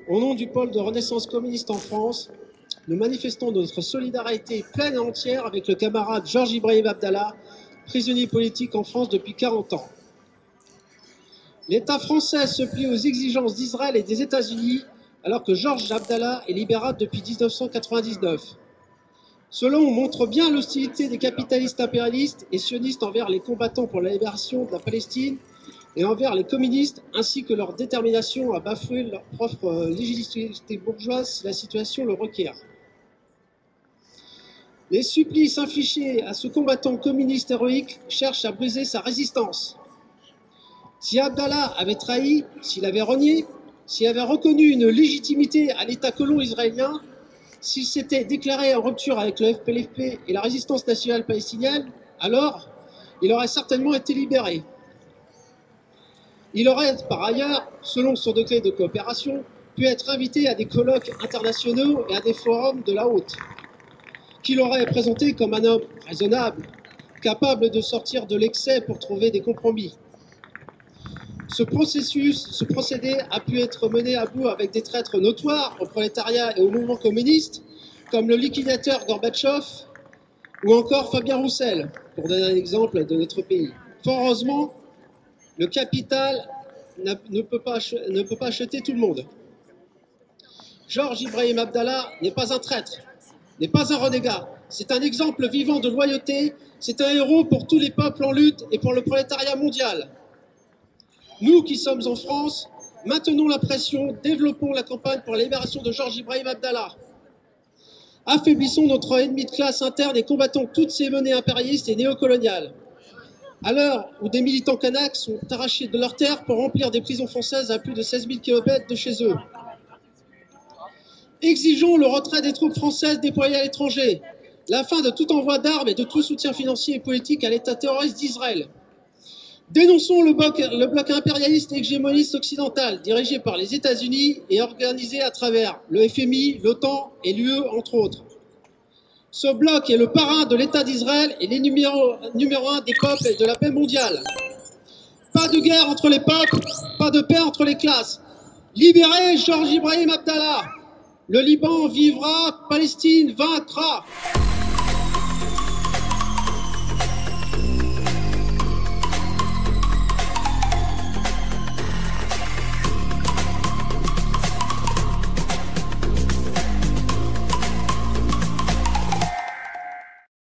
Au nom du pôle de Renaissance communiste en France, nous manifestons notre solidarité pleine et entière avec le camarade Georges Ibrahim Abdallah, prisonnier politique en France depuis 40 ans. L'État français se plie aux exigences d'Israël et des États-Unis, alors que Georges Abdallah est libérable depuis 1999. Cela montre bien l'hostilité des capitalistes impérialistes et sionistes envers les combattants pour la libération de la Palestine et envers les communistes, ainsi que leur détermination à bafouer leur propre légitimité bourgeoise si la situation le requiert. Les supplices infligés à ce combattant communiste héroïque cherchent à briser sa résistance. Si Abdallah avait trahi, s'il avait renié, s'il avait reconnu une légitimité à l'État colon israélien, s'il s'était déclaré en rupture avec le FPLP et la résistance nationale palestinienne, alors il aurait certainement été libéré. Il aurait par ailleurs, selon son décret de coopération, pu être invité à des colloques internationaux et à des forums de la haute, qu'il aurait présenté comme un homme raisonnable, capable de sortir de l'excès pour trouver des compromis. Ce procédé a pu être mené à bout avec des traîtres notoires au prolétariat et au mouvement communiste, comme le liquidateur Gorbatchev ou encore Fabien Roussel, pour donner un exemple de notre pays. Fort heureusement, le capital ne peut pas acheter tout le monde. Georges Ibrahim Abdallah n'est pas un traître, n'est pas un renégat. C'est un exemple vivant de loyauté, c'est un héros pour tous les peuples en lutte et pour le prolétariat mondial. Nous qui sommes en France, maintenons la pression, développons la campagne pour la libération de Georges Ibrahim Abdallah. Affaiblissons notre ennemi de classe interne et combattons toutes ces menées impérialistes et néocoloniales. À l'heure où des militants kanaks sont arrachés de leurs terres pour remplir des prisons françaises à plus de 16 000 km de chez eux. Exigeons le retrait des troupes françaises déployées à l'étranger, la fin de tout envoi d'armes et de tout soutien financier et politique à l'État terroriste d'Israël. Dénonçons le bloc impérialiste et hégémoniste occidental, dirigé par les États-Unis et organisé à travers le FMI, l'OTAN et l'UE, entre autres. Ce bloc est le parrain de l'État d'Israël et numéro 1 des peuples et de la paix mondiale. Pas de guerre entre les peuples, pas de paix entre les classes. Libérez Georges Ibrahim Abdallah. Le Liban vivra, Palestine vaincra.